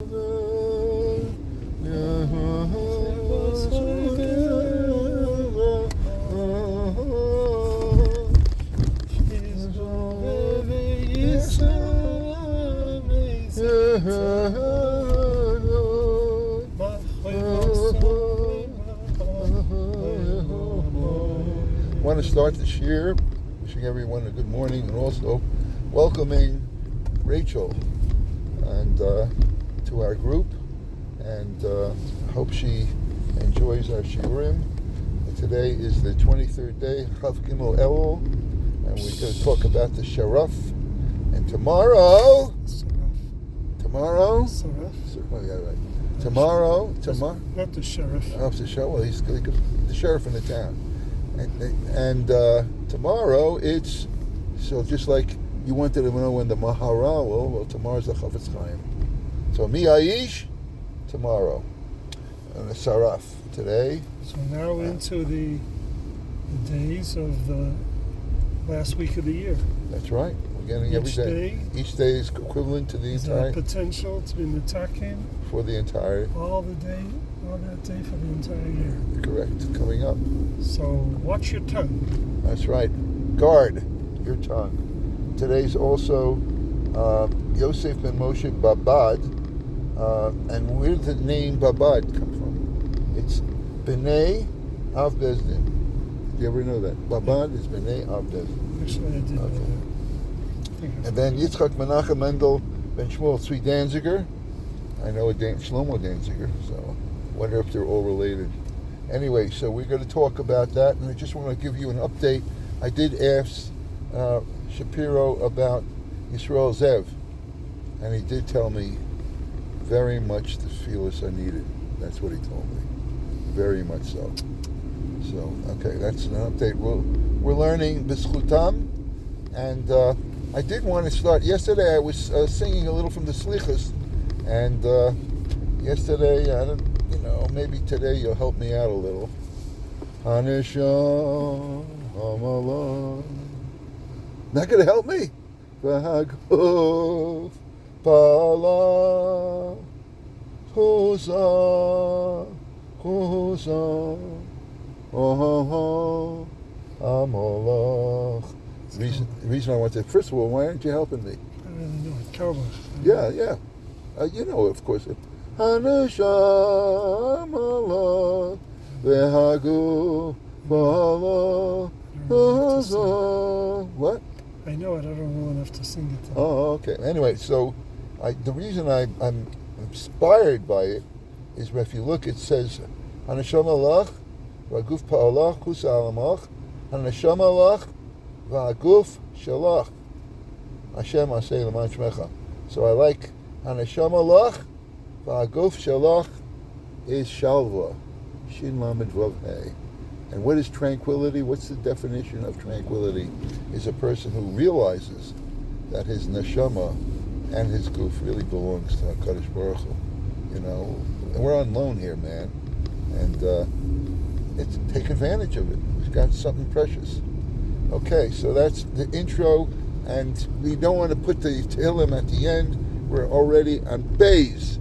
Want to start this year wishing everyone a good morning and also welcoming Rachel and to our group, and hope she enjoys our shiurim. Today is the 23rd day, Chav Gimel Elul, and we're going to talk about the Sharaf. And tomorrow, oh, yeah, right. Tomorrow, not the sheriff. Oh, the sheriff. Well, he's the sheriff in the town. And tomorrow it's so just like you wanted to know when the Maharal. Well, tomorrow's the Chafetz Chaim. So Mi Aish tomorrow, and the Saraf today. So now into the days of the last week of the year. That's right. We're getting every day. Each day is equivalent to the entire. Potential to be Nitakim for the entire. All that day for the entire year. Correct. Coming up. So watch your tongue. That's right. Guard your tongue. Today's also Yosef ben Moshe Babad. And where did the name Babad come from? It's B'nai Av Bezdin. Did you ever know that? Babad is B'nai Av Bezdin. Actually, I did know that. And then Yitzchak Menachem Mendel ben Shmuel Tzvi Danziger. I know Shlomo Danziger, so I wonder if they're all related. Anyway, so we're going to talk about that, and I just want to give you an update. I did ask Shapiro about Yisrael Zev, and he did tell me very much the tefillos are needed. That's what he told me. Very much so. So, okay, that's an update. We're learning B'schutam, and I did want to start. Yesterday I was singing a little from the Slichos, and yesterday, maybe today you'll help me out a little. Hanisha Hamala. Not going to help me? V'haguf Pala Husa Oh Amalach. The reason I wanted, first of all, why aren't you helping me? I don't really know it. Cowboy. Yeah. Of course. Hanasham Allah Vehagu Bala. What? I know it. I don't know enough to sing it. Oh, okay. Anyway, so the reason I'm inspired by it is if you look, it says Hanasham Allah Vaguf Pa'alach Husa Alamach Hanasham Allah Vaguf Shalach Hashem Aseh L'man Shmecha. So I like Hanasham Allah V'aguf Shalach is Shalva, Shin Lamed Vav Hey. And what is tranquility? What's the definition of tranquility? Is a person who realizes that his neshama and his guf really belongs to HaKadosh Baruch Hu. And we're on loan here, man. And take advantage of it. We've got something precious. Okay, so that's the intro, and we don't want to put the Tehillim at the end. We're already on Beis.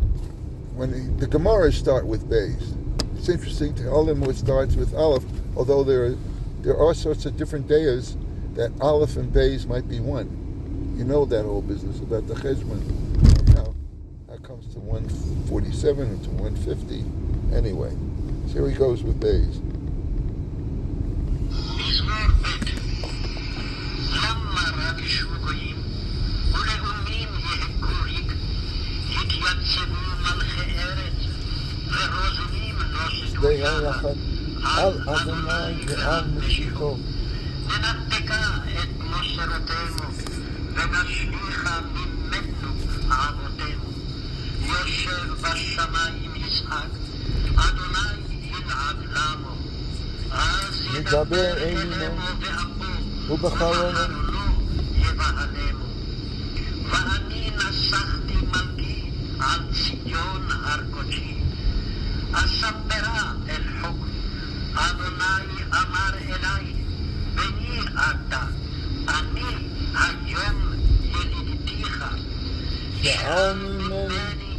When the Gemara start with Beis, it's interesting. Tehillim starts with Aleph, although there are all sorts of different dayas that Aleph and Beis might be one. You know that whole business about the Cheshbon. Now that comes to 147 or to 150. Anyway, so here he goes with Beis. ביחד על אדוני ועל משיחו. ונתקה את מוסרותינו ונשליכה ממנו אבותינו. יושב בשמיים ישחק, אדוני ילעג למו. אז ידבר אלינו ובחלונו יבהלנו. ואני נסחתי מלכי על ציון הר קודשי. אספרה אל חוק, אדוני אמר אליי, בני אתה, אני היום ילידתיך, שאל ממני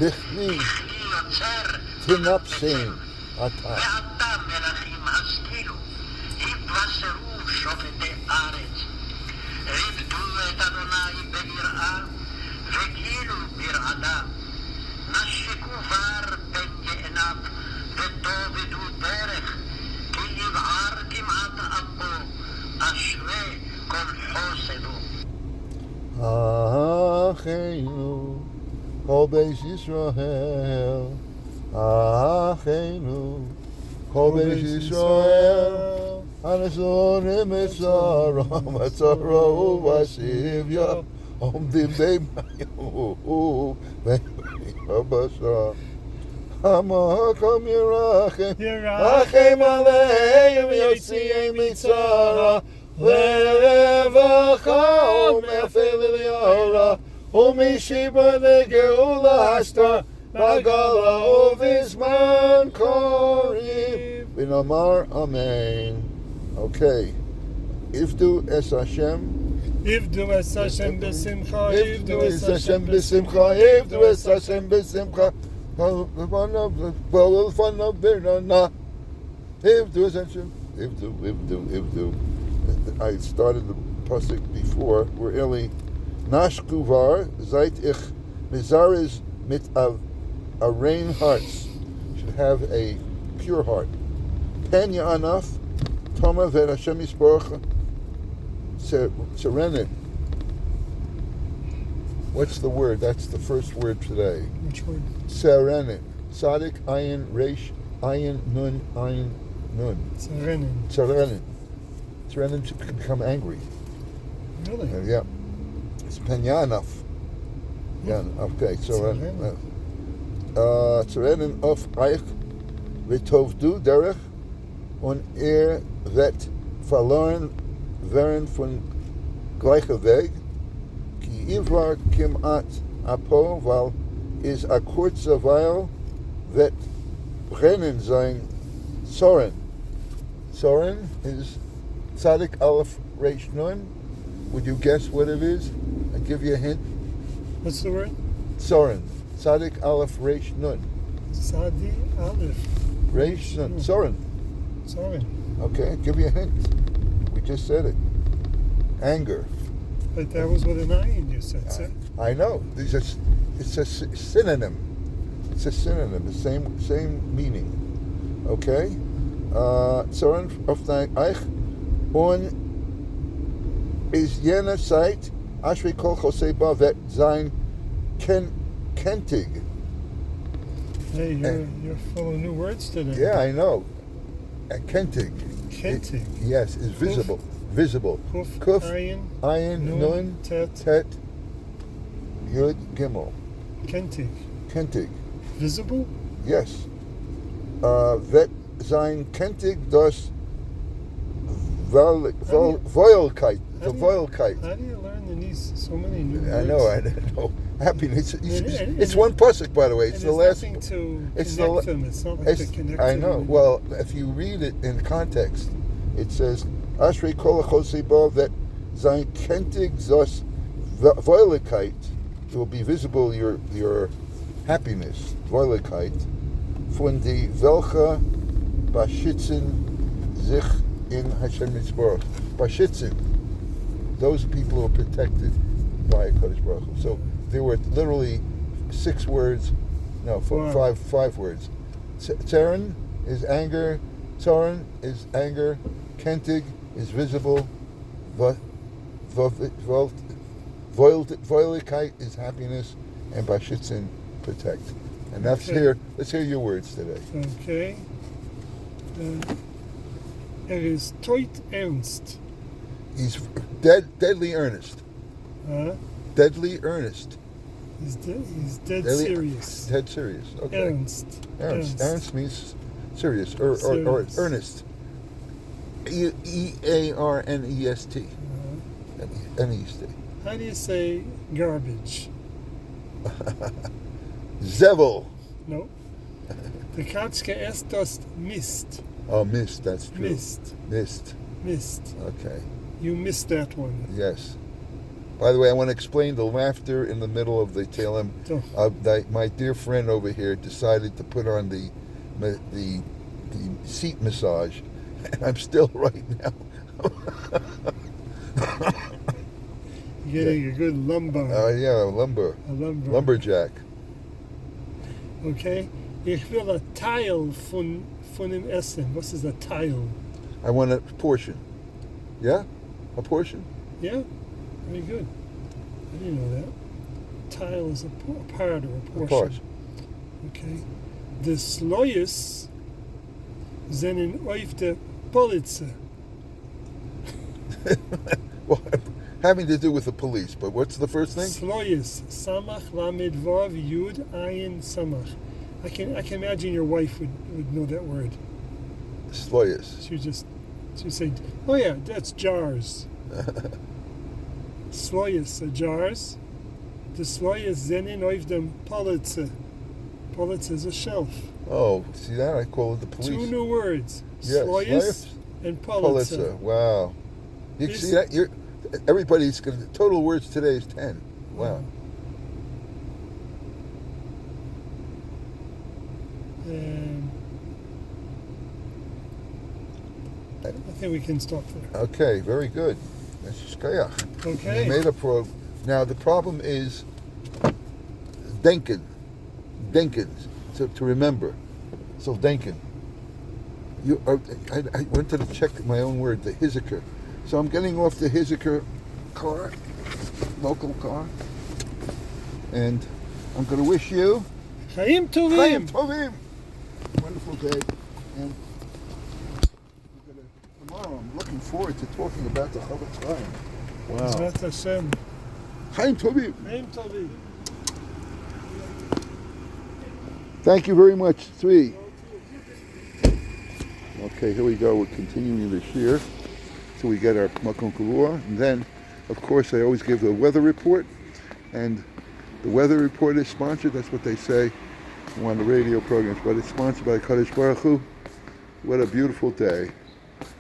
בכלי יוצר תנפשם אתה. ועתה מלכים השכילו, התבשרו שופטי ארץ, עבדו את אדוני ביראה, וגילו ברעדה, נשקו בר בין יעניו, ותאבדו דרך, כי יבער כמעט אפו, אשרי כל חוסדו. אחינו, כל בית ישראל, אחינו, כל בית ישראל, הנסון מצרם, מצרו ובשביה, עומדים בימיו, ביבשה. המקום ירחם, רחם עליהם יוציאם מצרה, לרווחה ומאפל ליאורה, ומשיבה לגאולה הסתר, בגלה ובזמן קריב. ונאמר אמן. Okay. Ivdu es Hashem. Ivdu es Hashem b'simcha, Ivdu es Hashem b'simcha. Ivdu es Hashem b'simcha. Ivdu es Hashem. Ivdu. I started the pasuk before. We're early. Nashkuvar zait ich mizaris mit rein hearts. Should have a pure heart. Penya anaf. Toma vet Hashem yisborach serenin. What's the word? That's the first word today. Which word? Serenin. Sadik ayin reish ayin nun ayin nun. Serenin. Serenin. Serenin to become angry. Really? Yeah. It's penya anaf. Yeah. Okay. Serenin. Serenin of eich v'tovdu derech on vet verloren werden von gleicher Weg, ki ivrar kimat apo, weil is a kurzer Weile vet brennen sein Soren. Soren is Tzadik Aleph Reish Nun. Would you guess what it is? I give you a hint. What's the word? Soren. Tzadik Aleph Reish Nun. Sadi Aleph. Reish Nun. Soren. Sorry. Okay, give you a hint. We just said it. Anger. But that was with an ayin you said, sir. I know. It's a synonym. It's a synonym. The same meaning. Okay. Zoran of the Eich on is jener Zeit Ashri Kol Choseba vet sein kentig. Hey, you're full of new words today. Yeah, I know. Kentig. Kentig. Yes, is visible. Visible. Kuf, Ayin, Nun, Tet, Yud, Gimel. Kentig. Kentig. Visible? Yes. Vet sein Kentig das Voilkeit. The Voilkeit. How do you learn so many new words? I know. Happiness. It's one pasuk, by the way. It's the last. Nothing to it's connect them. It's not like to connect I them. know. Well, if you read it in context, it says Ashrei kol achoseba vet sein kentig zos Voilkeit. It will be visible your happiness, Voilkeit, von die welche bashitzen sich in Hashem Yisborach. Bashitzen, those people who are protected by Kadosh Baruch Hu. So there were literally 6 words, five words. Tsaren is anger, Tzaran is anger, Kentig is visible, Voilkeit is happiness, and Bashitzin protect. And that's Okay. Let's hear your words today. Okay. Is toit ernst. He's deadly earnest. Huh? Deadly earnest. He's dead Deadly- serious. Dead serious. Okay. Ernst. Ernst means serious or Serious. earnest. EARNEST. N-E-S-T. How do you say garbage? Zevel. No. The Katschke estos mist. Oh, mist. That's true. Mist. Mist. Mist. Okay. You missed that one. Yes. By the way, I want to explain the laughter in the middle of the Tehillim. That my dear friend over here decided to put on the seat massage, and I'm still right now. Getting a good lumbar. Yeah, A lumbar. lumberjack. Okay. Ich will a Teil von dem Essen. Was ist a Teil? I want a portion. Yeah? A portion? Yeah? Very good. I didn't know that. Tile is a part or a portion. A part. Okay. The Sloyes sind auf der Polizei. Well, having to do with the police, but what's the first thing? Sloyes. Samach lamed vav yud ayin samach. I can imagine your wife would know that word. Sloyes. She'd say, oh yeah, that's jars. Sloyes, jars. The sloyes sind auf dem Polizei. Polizei is a shelf. Oh, see that? I call it the police. 2 new words. Yes, Sloyes and Polizei. Polizei. Wow. You see that? Everybody's total words today is 10. Wow. I think we can stop there. Okay, very good. That's shkayach. Okay. You made a pro. Now the problem is denken, to remember. So denken. I went to check my own word, the Hiziker. So I'm getting off the Hiziker car, local car, and I'm going to wish you Chaim Tovim. Chaim Tovim. Wonderful day, and tomorrow I'm looking forward to talking about the Chofetz Chaim. Wow. Zvat Hashem. Chaim Tovim. Chaim Tovim. Thank you very much. 3. Okay, here we go. We're continuing this year. So we get our Makom Kavua. And then, of course, I always give the weather report. And the weather report is sponsored. That's what they say on the radio programs. But it's sponsored by Kadosh Baruch Hu. What a beautiful day.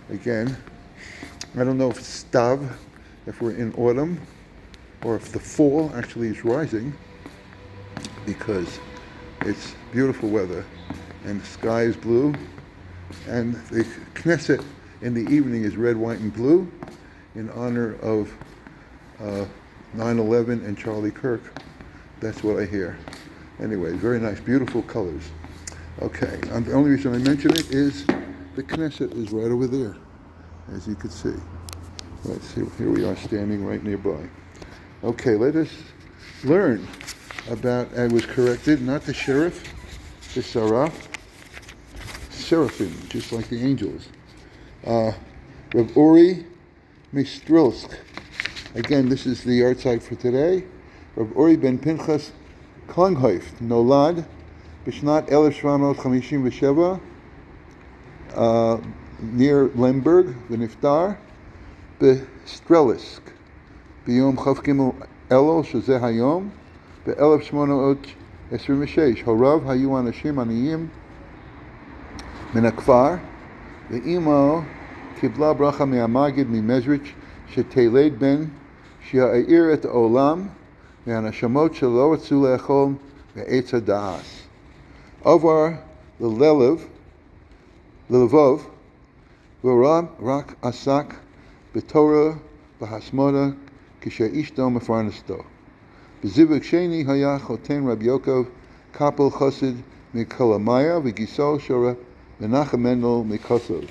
Again, I don't know if it's Stav, if we're in autumn, or if the fall actually is rising, because it's beautiful weather and the sky is blue, and the Knesset in the evening is red, white, and blue in honor of 9/11 and Charlie Kirk. That's what I hear. Anyway, very nice, beautiful colors. Okay, and the only reason I mention it is the Knesset is right over there, as you can see. Let's see, here we are standing right nearby. Okay, let us learn about, I was corrected, not the sheriff, the saraf, seraphim, just like the angels. Rav Uri Mistrilsk. Again, this is the art site for today. Rav Uri ben Pinchas Klanghoif, Nolad, Bishnat 1757, near Lemberg, V'niftar, Bestrelisk, B'yom Chav Gimel Elul, Shazeh Hayom, ב-1826, הוריו היו אנשים עניים מן הכפר, ואימו קיבלה ברכה מהמגיד ממזריץ' שתלד בן שיעיר את העולם מהנשמות שלא רצו לאכול מעץ הדעת. עבר ללבוב, ורק עסק בתורה בהסמודה כשאשתו מפרנסתו. בזיווג שני היה חותן רב יעקב קפל חסיד מקלמיה וגיסו של רב מנחם מנדל מקוסוב.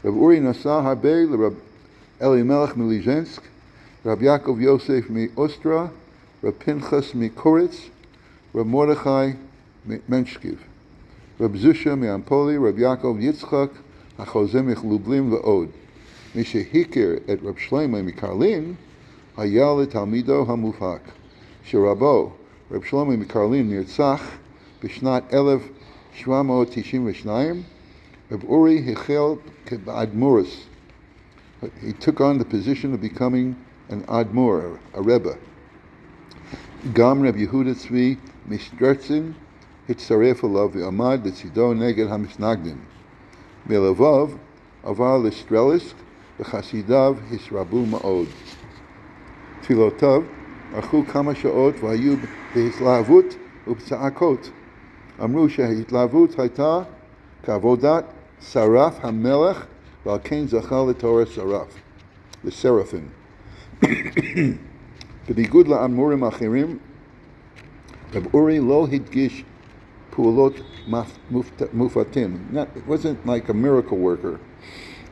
רב אורי נסע הרבה לרב אלימלך מליז'נסק, רב יעקב יוסף מאוסטרה, רב פנחס מקורץ, רב מרדכי ממנשקיב, רב זושה מאמפולי, רב יעקב יצחק החוזה מחלובלים ועוד. מי שהכיר את רב שלמה מקרלין היה לתלמידו המובהק. שרבו, רב שלמה מקרלין, נרצח בשנת 1792, רב אורי החל כאדמו"רס. He took on the position of becoming an admor, a rebbe. גם רב יהודה צבי משטרצין הצטרף אליו ועמד לצידו נגד המסנגדים. מלבב עבר לסטרליסק וחסידיו הסרבו מאוד. תפילותיו ארכו כמה שעות והיו בהתלהבות ובצעקות. אמרו שההתלהבות הייתה כעבודת שרף המלך, ועל כן זכה לתואר שרף, לסרפים. בניגוד לאמורים האחרים, רב אורי לא הדגיש פעולות מופתים. It wasn't like a miracle worker.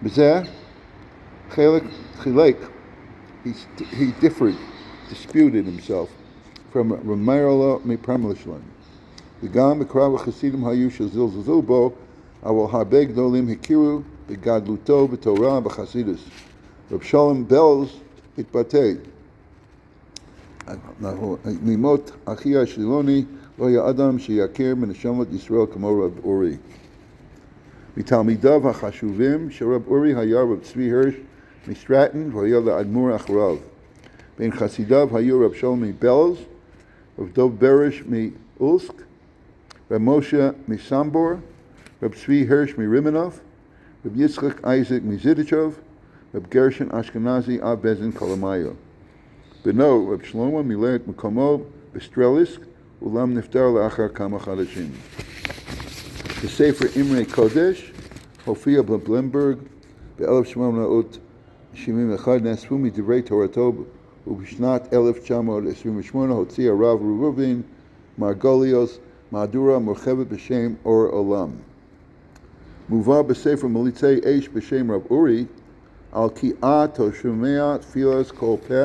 בזה חילק, he differed, disputed himself from Ramayala מפרמלשלן. וגם בקרב החסידים היו שזלזלו בו, אבל הרבה גדולים הכירו בגדלותו בתורה בחסידות. רב שלום בלז התבטא, ממות אחי השילוני לא היה אדם שיכיר מנשמת ישראל כמו רב אורי. מתלמידיו החשובים שרב אורי היה רב צבי הרש מסטרטן והיה לאדמו"ר אחריו. בין חסידיו היו רב שלום מבלז, רב דב ברש מאולסק, רב משה מסמבור, רב צבי הרש מרימנוב, רב יצחק אייזק מזידיצ'וב, רב גרשן אשכנזי אב בזן קולמיו. בנו רב שלמה מילא את מקומו בסטרליסק, אולם נפטר לאחר כמה חודשים. בספר אמרי קודש הופיע בבלמברג ב-1871, נאספו מדברי תורתו, ובשנת 1928 הוציא הרב רובין מרגוליוס מהדורה מורחבת בשם אור עולם. מובא בספר מליצי אש בשם רב אורי, על כי את שומע תפילת כל פה,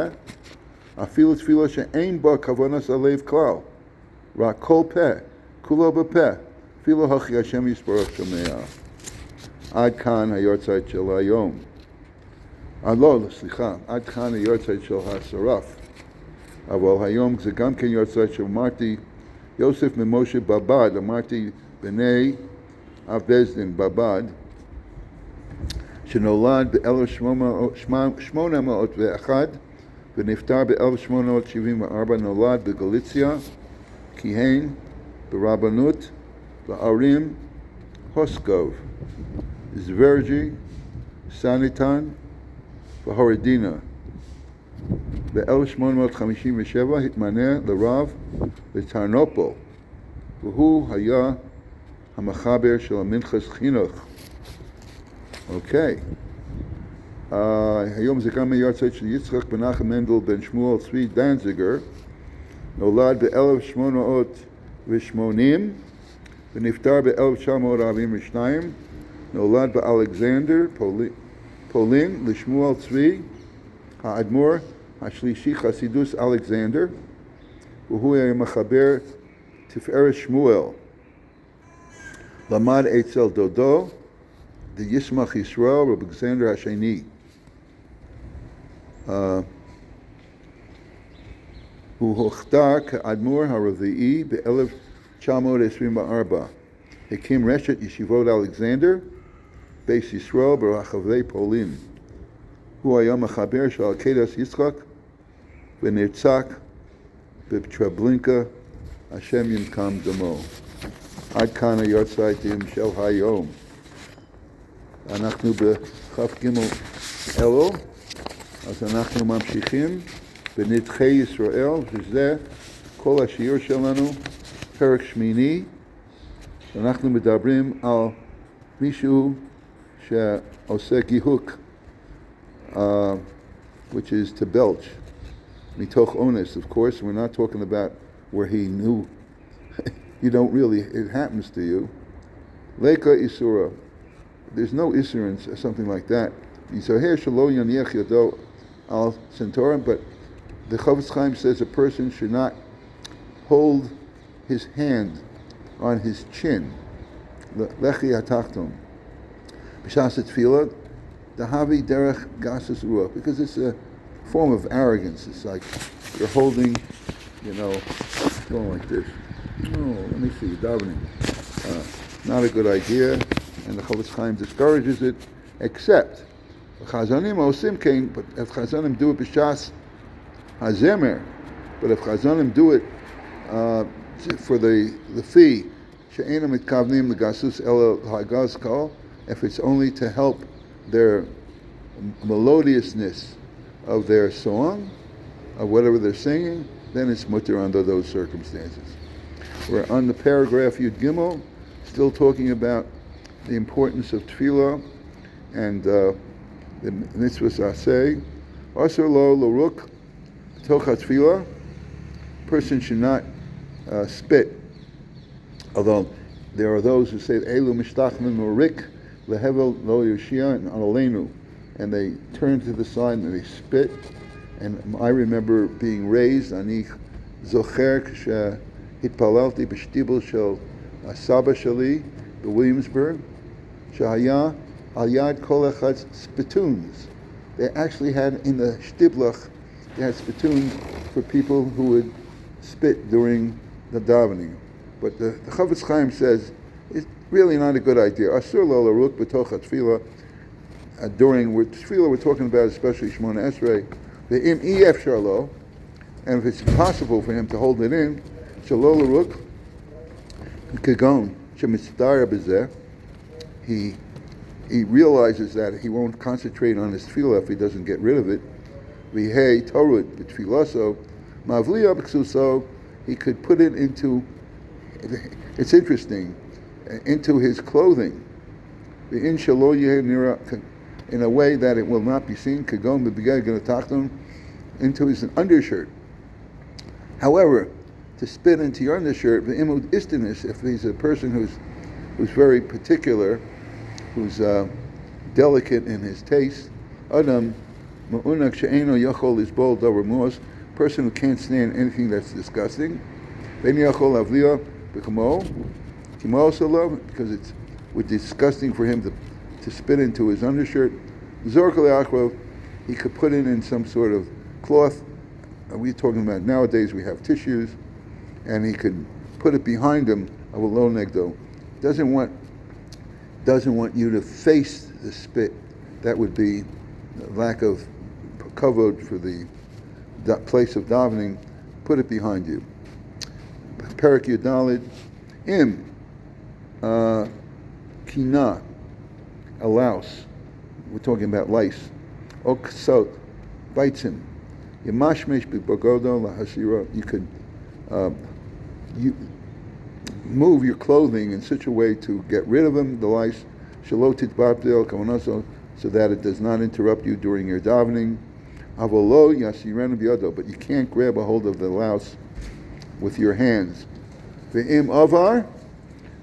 אפילו תפילה שאין בה כוונת הלב כלל, רק כל פה, כולו בפה, אפילו הכי השם יסברך שומע. עד כאן היורצייט של היום. עד כאן היורצייט של השרף. אבל היום זה גם כן יורצייט שאמרתי, יוסף ממשה בבד, אמרתי בני אב בזדין בבד, שנולד ב-1801 ונפטר ב-1874, נולד בגליציה, כיהן ברבנות בערים הוסקוב, זוורז'י, סניטן והורדינה. ב-1857 התמנה לרב לטרנופול, והוא היה המחבר של המנחס חינוך. אוקיי. היום זה גם היורצייט של יצחק מנחם מנדל בן שמואל צבי דנציגר, נולד ב-1880 ונפטר ב-1942, נולד באלכסנדר, פולין, לשמואל צבי, האדמו"ר השלישי חסידוס אלכסנדר, והוא היה מחבר תפארת שמואל. למד אצל דודו, דישמח ישראל, רב אלכסנדר השני. הוא הוכתר כאדמו"ר הרביעי ב-1924. הקים רשת ישיבות אלכסנדר, בייס ישראל ברחבי פולין. הוא היה מחבר של עקדת יצחק ונרצח בטרבלינקה, השם ימקם דמו. עד כאן היורצייטים של היום. אנחנו בכ"ג אלול, אז אנחנו ממשיכים בנדחי ישראל, וזה כל השיעור שלנו, פרק שמיני. אנחנו מדברים על מישהו שעושה גיהוק, which is to belch, מתוך אונס. Of course, we're not talking about where he knew. You don't really, it happens to you. Leika Isura. There's no Isurance or something like that. Yisahir Shalo Yaniach Yado al Centaurum, but the Chavetz Chaim says a person should not hold his hand on his chin. Lechi Hatachton. B'shas Tefillah, Dahavi Derech Gasas Ruach, because it's a form of arrogance. It's like you're holding, going like this. Oh, let me see, davening. Not a good idea, and the Chavetz Chaim discourages it, except Chazanim osim kein, but if Chazanim do it b'shas hazemer, but if Chazanim do it for the fee, she'enam mitkavnim l'gasus ela hagaz kol, if it's only to help their melodiousness of their song, of whatever they're singing, then it's mutter under those circumstances. We're on the paragraph Yud Gimel, still talking about the importance of tefillah and the mitzvahs aseh. Asur lo loruk tocha tefillah. Person should not spit. Although there are those who say elu mishtachmin morik lehevel lo yoshia alenu, and they turn to the side and they spit. And I remember being raised, ani zocher k'shehitpalalti b'shtibel shel saba shali b'Williamsburg, shahaya al yad kol echad spittoons. They actually had in the shtiblach, they had spittoons for people who would spit during the davening. But the Chavetz Chaim says it's really not a good idea. Asur lo laruk b'tocha tefillah. During tefillah, we're talking about especially Shemona Esrei. The im efshar lo, and if it's possible for him to hold it in, shelo laruk kagon shemitzadar b'zeh. He realizes that he won't concentrate on his tefillah if he doesn't get rid of it. V'hei torut b'tfilaso mavliya b'ksuso. He could put it into. It's interesting, into his clothing. In shelo yeh nira, in a way that it will not be seen. Kagon b'bigay g'natachton, into his undershirt. However, to spit into your undershirt, the imud istinis, if he's a person who's very particular, who's delicate in his taste, adam ma'unak she'eno yachol isbol davar muos, person who can't stand anything that's disgusting, ben yachol avliya b'kamo because it's disgusting for him to spit into his undershirt. Zork le'achro, he could put it in some sort of cloth. We're talking about nowadays we have tissues, and he could put it behind him of a lo negdo. Doesn't want you to face the spit. That would be lack of kavod for the place of davening. Put it behind you. Perak Yudalid, im kina, a louse. We're talking about lice. Oksot bites him. Yamashmesh b'bagodo lahasira. You could you move your clothing in such a way to get rid of them, the lice. Shalotit babdil kavanaso, so that it does not interrupt you during your davening. Avolo yasirenu biyado, but you can't grab a hold of the louse with your hands. Ve'im avar,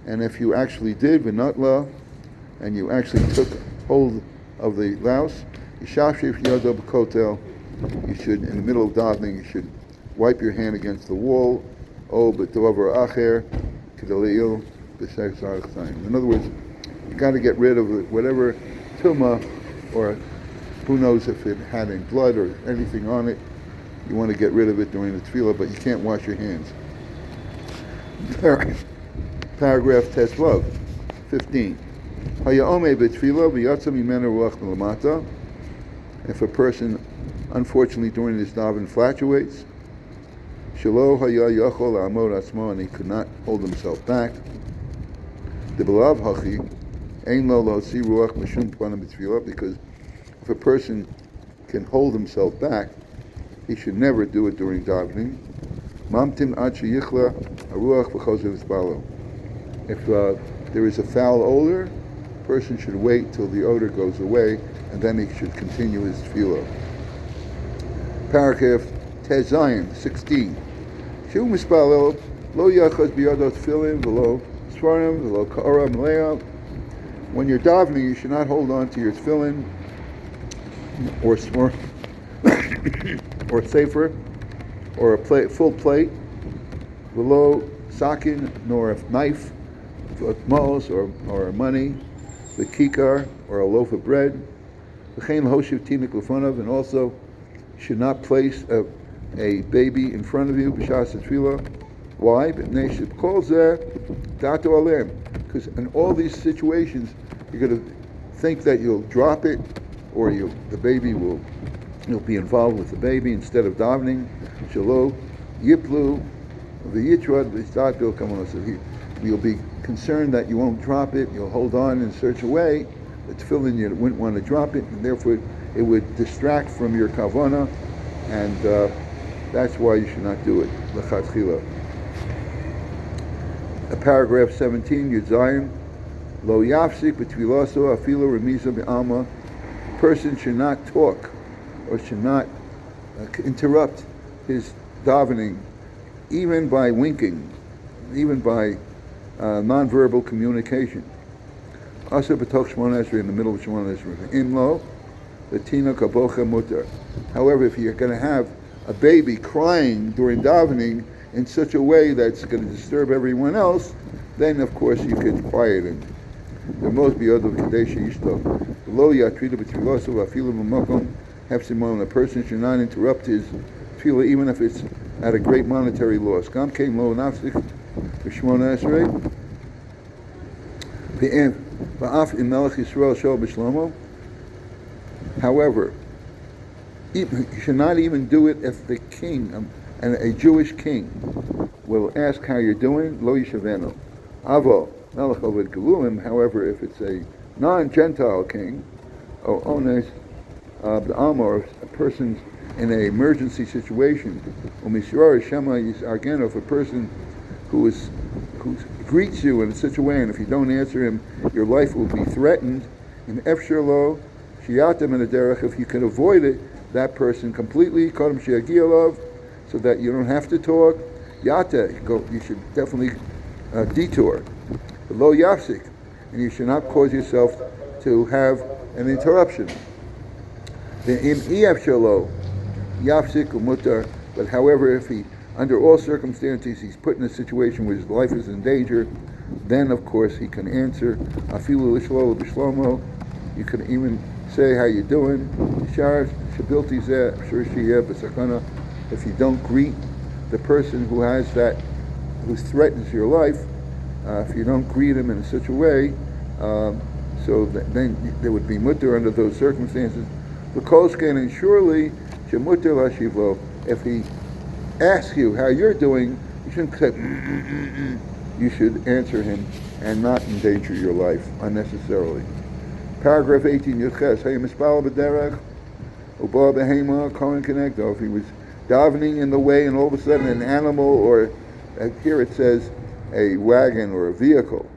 and if you actually did v'natla, and you actually took hold of the louse, yishafshif yado b'kotel, you should, in the middle of davening, you should wipe your hand against the wall. Oh, b'tovar acher kedaleil b'sechzar chayim. In other words, you got to get rid of whatever tumah, or who knows if it had any blood or anything on it. You want to get rid of it during the tefillah, but you can't wash your hands. Paragraph Teslav, 15. If a person, unfortunately, during his daven flatulates, and he could not hold himself back, because if a person can hold himself back, he should never do it during davening. If there is a foul odor, a person should wait till the odor goes away, and then he should continue his tefillah. Paragraph Tezayin, 16. Shu mispalel lo yachaz biyadot tefillin v'lo svarim v'lo ka'ara meleah. When you're davening, you should not hold on to your tefillin or sefer or a full plate, v'lo sakin, nor a knife, v'atmos, or money, the kikar, or a loaf of bread, v'chein l'hoshiv tinik l'fanav, and also should not place a baby in front of you, b'shas tefillah. Why? B'nei calls there datu alem, because in all these situations you're going to think that you'll drop it, or you'll be involved with the baby instead of davening. Shalo yiplu v'yitrad v'statil kamonos. You'll be concerned that you won't drop it. You'll hold on in such a way that tefillin you wouldn't want to drop it, and therefore it would distract from your kavana, and That's why you should not do it. L'chatchila. Paragraph 17, Yud Zayin. Lo yafsik b'tfilaso afilo remiza be'alma. A person should not talk or should not interrupt his davening, even by winking, even by non-verbal communication. Also b'toch Shmona Esrei, in the middle of Shmona Esrei. Imlo, the tina kabocha mutar. However, if you're going to have a baby crying during davening in such a way that's going to disturb everyone else, then of course you could quiet him. There must be other kadesh ishto. Below yatrida b'tfilaso afilu b'makom hefsimon. A person should not interrupt his tefillah even if it's at a great monetary loss. Gam came lo nafsik b'shmona esrei. V'af in Melech Yisrael shel b'shlomo. However, you should not even do it if the king, and a Jewish king, will ask how you're doing. Lo yishavenu. Avo Melech Oved Gelulim. However, if it's a non-Gentile king, or ones the Amor, a person's in an emergency situation, u'misrar shema yisargenu, if a person who greets you in such a way, and if you don't answer him, your life will be threatened. In efshar lo shiyatem in a derech, if you can avoid it, that person completely, kodem she'agialav, so that you don't have to talk. Yata, you should definitely detour. Lo yafsik, and you should not cause yourself to have an interruption. The im efshar lo yafsik umutar, but however, if he, under all circumstances, he's put in a situation where his life is in danger, then of course he can answer. Afilu lishlo b'shlomo. You can even say how you doing. If you don't greet the person who who threatens your life, if you don't greet him in such a way, so then there would be mutter under those circumstances. And surely, if he asks you how you're doing, you shouldn't say, you should answer him and not endanger your life unnecessarily. Paragraph 18, Yudches, Hey Mispal B'derech, Uba Behema, Kohen Kenegdo. If he was davening in the way and all of a sudden an animal, or here it says a wagon or a vehicle,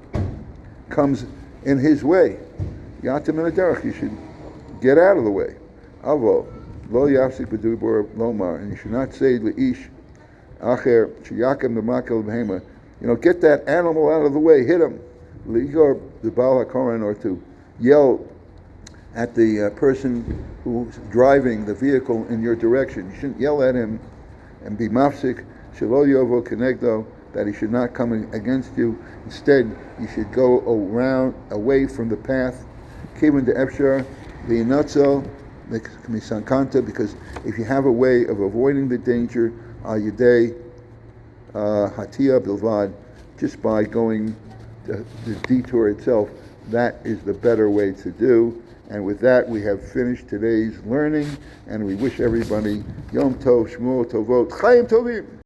comes in his way, Yatim in a derech, you should get out of the way. Avo, Lo Yafsik B'dubor Lomar, and you should not say Le'ish, Acher, Shiyakim B'makel Behema, get that animal out of the way, hit him. Le'igor the Baal HaKoran, or to yell at the person who's driving the vehicle in your direction. You shouldn't yell at him and be mafsik, shelo yovo kenegdo, that he should not come against you. Instead, you should go around, away from the path. Kivin de efshar, v'inotzel, misankanta, because if you have a way of avoiding the danger, al yedei hatia bilvad, just by going the detour itself, that is the better way to do. And with that, we have finished today's learning, and we wish everybody Yom Tov, Shmuel Tovot, Chaim Tovim.